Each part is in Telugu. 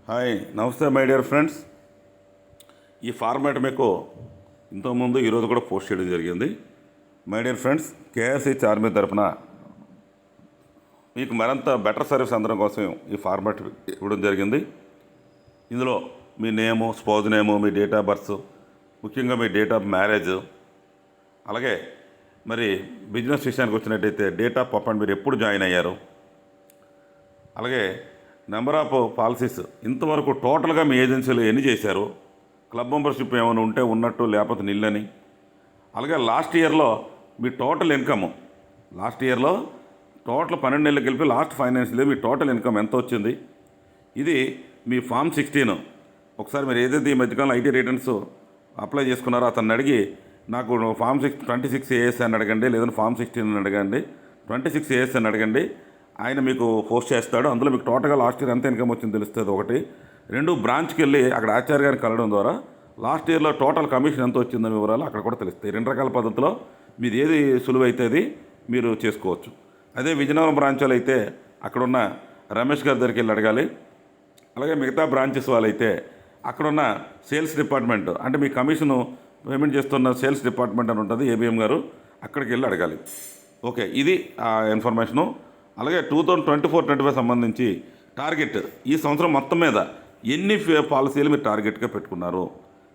హాయ్ నమస్తే మై డియర్ ఫ్రెండ్స్. ఈ ఫార్మాట్ మీకు ఇంతకుముందు ఈరోజు కూడా పోస్ట్ చేయడం జరిగింది. మై డియర్ ఫ్రెండ్స్, కేఎస్హెచ్ ఆర్మీ తరఫున మీకు మరింత బెటర్ సర్వీస్ అందడం కోసం ఈ ఫార్మాట్ ఇవ్వడం జరిగింది. ఇందులో మీ నేము, స్పౌజ్ నేము, మీ డేట్ ఆఫ్ బర్త్, ముఖ్యంగా మీ డేట్ ఆఫ్ మ్యారేజ్, అలాగే మరి బిజినెస్ విషయానికి వచ్చినట్టయితే డేట్ ఆఫ్ అపాయింట్ మీరు ఎప్పుడు జాయిన్ అయ్యారు, అలాగే నెంబర్ ఆఫ్ పాలసీస్ ఇంతవరకు టోటల్గా మీ ఏజెన్సీలో ఎన్ని చేశారు, క్లబ్ మెంబర్షిప్ ఏమైనా ఉంటే ఉన్నట్టు లేకపోతే నిల్లని, అలాగే లాస్ట్ ఇయర్లో మీ టోటల్ ఇన్కమ్, లాస్ట్ ఇయర్లో టోటల్ 12 నెలలు కలిపి లాస్ట్ ఫైనాన్షియల్ ఇయర్ మీ టోటల్ ఇన్కమ్ ఎంత వచ్చింది, ఇది మీ ఫామ్ 16. ఒకసారి మీరు ఏదైతే ఈ మధ్యకాలంలో ఐటీ రిటర్న్స్ అప్లై చేసుకున్నారో అతన్ని అడిగి నాకు ఫామ్ 26 ఏఎస్ అని అడగండి, లేదంటే ఫామ్ 16 అని అడగండి, 26 ఏఎస్ అని అడగండి. ఆయన మీకు పోస్ట్ చేస్తాడు. అందులో మీకు టోటల్గా లాస్ట్ ఇయర్ ఎంత ఇన్కమ్ వచ్చిందో తెలుస్తుంది. ఒకటి, రెండు, బ్రాంచ్కి వెళ్ళి అక్కడ ఆచార్య గారిని కలవడం ద్వారా లాస్ట్ ఇయర్లో టోటల్ కమిషన్ ఎంత వచ్చిందని వివరాలు అక్కడ కూడా తెలుస్తాయి. 2 రకాల పద్ధతిలో మీది ఏది సులువైతే అది మీరు చేసుకోవచ్చు. అదే విజయనగరం బ్రాంచ్లో అయితే అక్కడున్న రమేష్ గారి దగ్గరికి వెళ్ళి అడగాలి. అలాగే మిగతా బ్రాంచెస్ వాళ్ళైతే అక్కడున్న సేల్స్ డిపార్ట్మెంట్, అంటే మీ కమిషను పేమెంట్ చేస్తున్న సేల్స్ డిపార్ట్మెంట్ అని ఉంటుంది, ఏబిఎం గారు, అక్కడికి వెళ్ళి అడగాలి. ఓకే, ఇది ఆ ఇన్ఫర్మేషను. అలాగే 2024-25 సంబంధించి టార్గెట్, ఈ సంవత్సరం మొత్తం మీద ఎన్ని పాలసీలు మీరు టార్గెట్గా పెట్టుకున్నారు,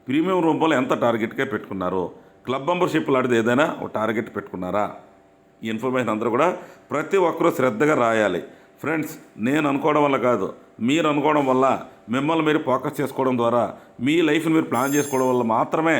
ప్రీమియం రూపంలో ఎంత టార్గెట్గా పెట్టుకున్నారు, క్లబ్ మెంబర్షిప్ లాంటిది ఏదైనా ఒక టార్గెట్ పెట్టుకున్నారా, ఈ ఇన్ఫర్మేషన్ అందరూ కూడా ప్రతి ఒక్కరూ శ్రద్ధగా రాయాలి. ఫ్రెండ్స్, నేను అనుకోవడం వల్ల కాదు, మీరు అనుకోవడం వల్ల, మిమ్మల్ని మీరు ఫోకస్ చేసుకోవడం ద్వారా, మీ లైఫ్ని మీరు ప్లాన్ చేసుకోవడం వల్ల మాత్రమే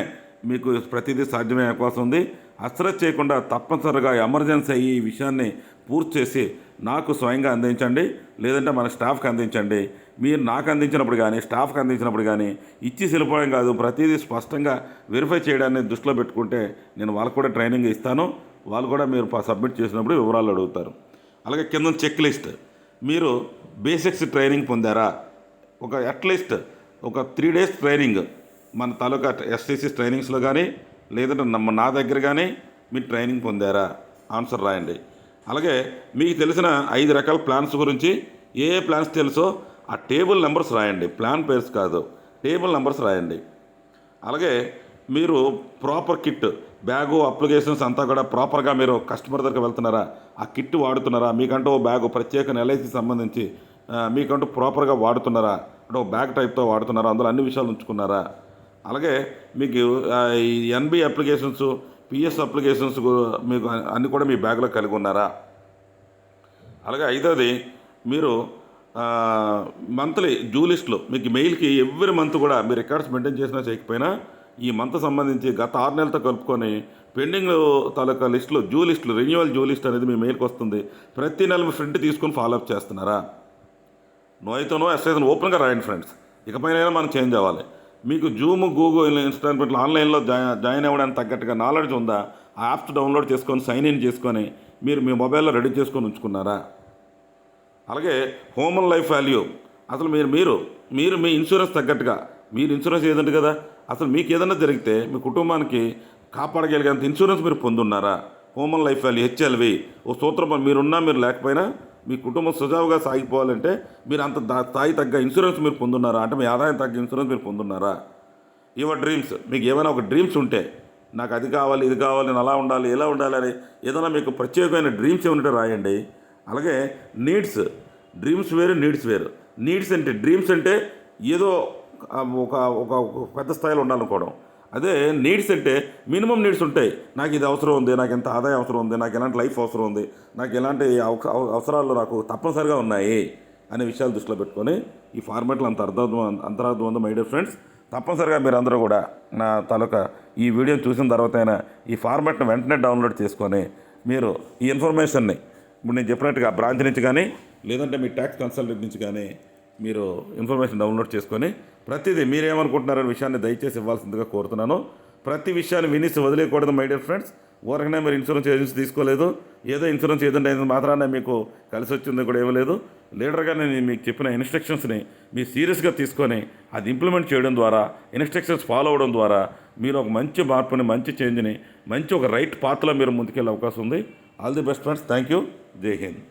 మీకు ప్రతిదీ సాధ్యమయ్యే అవకాశం ఉంది. అశ్రద్ధ చేయకుండా తప్పనిసరిగా ఎమర్జెన్సీ ఈ విషయాన్ని పూర్తి చేసి నాకు స్వయంగా అందించండి, లేదంటే మన స్టాఫ్కి అందించండి. మీరు నాకు అందించినప్పుడు కానీ, స్టాఫ్కి అందించినప్పుడు కానీ ఇచ్చి వెళ్ళిపోవడం కాదు, ప్రతిదీ స్పష్టంగా వెరిఫై చేయడాన్ని దృష్టిలో పెట్టుకుంటే నేను వాళ్ళకు కూడా ట్రైనింగ్ ఇస్తాను. వాళ్ళు కూడా మీరు సబ్మిట్ చేసినప్పుడు వివరాలు అడుగుతారు. అలాగే కింద చెక్ లిస్ట్, మీరు బేసిక్స్ ట్రైనింగ్ పొందారా, ఒక అట్లీస్ట్ ఒక 3 days ట్రైనింగ్ మన తాలూకా ఎస్టీసీ ట్రైనింగ్స్లో కానీ, లేదంటే నా దగ్గర కానీ మీరు ట్రైనింగ్ పొందారా, ఆన్సర్ రాయండి. అలాగే మీకు తెలిసిన 5 రకాల ప్లాన్స్ గురించి ఏ ప్లాన్స్ తెలుసో ఆ టేబుల్ నెంబర్స్ రాయండి, ప్లాన్ పేర్స్ కాదు, టేబుల్ నెంబర్స్ రాయండి. అలాగే మీరు ప్రాపర్ కిట్, బ్యాగు, అప్లికేషన్స్ అంతా కూడా ప్రాపర్గా మీరు కస్టమర్ దగ్గర వెళ్తున్నారా, ఆ కిట్ వాడుతున్నారా, మీకంటూ ఓ బ్యాగు ప్రత్యేక ఎల్ఐసికి సంబంధించి మీకంటూ ప్రాపర్గా వాడుతున్నారా, అంటే ఒక బ్యాగ్ టైప్తో వాడుతున్నారా, అందులో అన్ని విషయాలు ఉంచుకున్నారా. అలాగే మీకు ఈ ఎన్బి అప్లికేషన్స్, పిఎస్ అప్లికేషన్స్ మీకు అన్నీ కూడా మీ బ్యాగ్లో కలిగి ఉన్నారా. అలాగే 5వది, మీరు మంత్లీ డ్యూ లిస్టులు, మీకు మెయిల్కి ఎవ్రీ మంత్ కూడా మీరు రికార్డ్స్ మెయింటైన్ చేసినా చేయకపోయినా ఈ మంత్ సంబంధించి గత 6 నెలలతో కలుపుకొని పెండింగ్ తాలూకా లిస్టులు, డ్యూ లిస్టులు, రెన్యువల్ డ్యూ లిస్ట్ అనేది మీ మెయిల్కి వస్తుంది. ప్రతి నెల మీ ఫ్రెండ్ తీసుకొని ఫాలోఅప్ చేస్తున్నారా. నో అయితే నో, ఎస్ అయితే ఓపెన్గా రాయండి ఫ్రెండ్స్. ఇకపైన మనం చేంజ్ అవ్వాలి. మీకు జూమ్, గూగుల్, ఇన్స్టాగ్రామ్ ఆన్లైన్లో జాయిన్ అవ్వడానికి తగ్గట్టుగా నాలెడ్జ్ ఉందా, ఆ యాప్స్ డౌన్లోడ్ చేసుకొని సైన్ ఇన్ చేసుకొని మీరు మీ మొబైల్లో రెడీ చేసుకొని ఉంచుకున్నారా. అలాగే హోమ్ అండ్ లైఫ్ వాల్యూ, అసలు మీరు మీ ఇన్సూరెన్స్ తగ్గట్టుగా, మీరు ఇన్సూరెన్స్ ఏదంటే కదా, అసలు మీకు ఏదైనా జరిగితే మీ కుటుంబానికి కాపాడగలిగేంత ఇన్సూరెన్స్ మీరు పొందున్నారా. Home and life value, HLV, ఓ సూత్రం, మీరున్నా మీరు లేకపోయినా మీ కుటుంబం సుజావుగా సాగిపోవాలంటే మీరు అంత స్థాయి తగ్గ ఇన్సూరెన్స్ మీరు పొందున్నారా, అంటే మీ ఆదాయం తగ్గ ఇన్సూరెన్స్ మీరు పొందున్నారా. యువర్ డ్రీమ్స్, మీకు ఏమైనా ఒక డ్రీమ్స్ ఉంటే, నాకు అది కావాలి, ఇది కావాలి, నేను అలా ఉండాలి, ఇలా ఉండాలి అని ఏదైనా మీకు ప్రత్యేకమైన డ్రీమ్స్ ఏమంటే రాయండి. అలాగే నీడ్స్, డ్రీమ్స్ వేరు, నీడ్స్ వేరు. నీడ్స్ అంటే, డ్రీమ్స్ అంటే ఏదో ఒక ఒక పెద్ద స్థాయిలో ఉండాలనుకోవడం. అదే నీడ్స్ అంటే మినిమం నీడ్స్ ఉంటాయి. నాకు ఇది అవసరం ఉంది, నాకు ఎంత ఆదాయం అవసరం ఉంది, నాకు ఎలాంటి లైఫ్ అవసరం ఉంది, నాకు ఎలాంటి అవసరాలు నాకు తప్పనిసరిగా ఉన్నాయి అనే విషయాలు దృష్టిలో పెట్టుకొని ఈ ఫార్మాట్లో అంతరార్థం ఉంది. మై డియర్ ఫ్రెండ్స్, తప్పనిసరిగా మీరు అందరూ కూడా నా తాలూకా ఈ వీడియోని చూసిన తర్వాత అయినా ఈ ఫార్మాట్ని వెంటనే డౌన్లోడ్ చేసుకొని మీరు ఈ ఇన్ఫర్మేషన్ని ఇప్పుడు నేను చెప్పినట్టుగా బ్రాంచ్ నుంచి కానీ, లేదంటే మీ ట్యాక్స్ కన్సల్టెంట్ నుంచి కానీ మీరు ఇన్ఫర్మేషన్ డౌన్లోడ్ చేసుకొని ప్రతిదీ మీరేమనుకుంటున్నారనే విషయాన్ని దయచేసి ఇవ్వాల్సిందిగా కోరుతున్నాను. ప్రతి విషయాన్ని వినిసి వదిలేయకూడదు మై డియర్ ఫ్రెండ్స్. ఊరకనే మీరు ఇన్సూరెన్స్ ఏజెన్సీ తీసుకోలేదు, ఏదో ఇన్సూరెన్స్ ఏదంటే మాత్రాన్ని మీకు కలిసి వచ్చింది కూడా ఇవ్వలేదు. లీడర్గా నేను మీకు చెప్పిన ఇన్స్ట్రక్షన్స్ని మీరు సీరియస్గా తీసుకొని అది ఇంప్లిమెంట్ చేయడం ద్వారా, ఇన్స్ట్రక్షన్స్ ఫాలో అవ్వడం ద్వారా మీరు ఒక మంచి మార్పుని, మంచి చేంజ్ని, మంచి ఒక రైట్ పాత్లో మీరు ముందుకెళ్ళే అవకాశం ఉంది. All the best friends. Thank you. జై హింద్.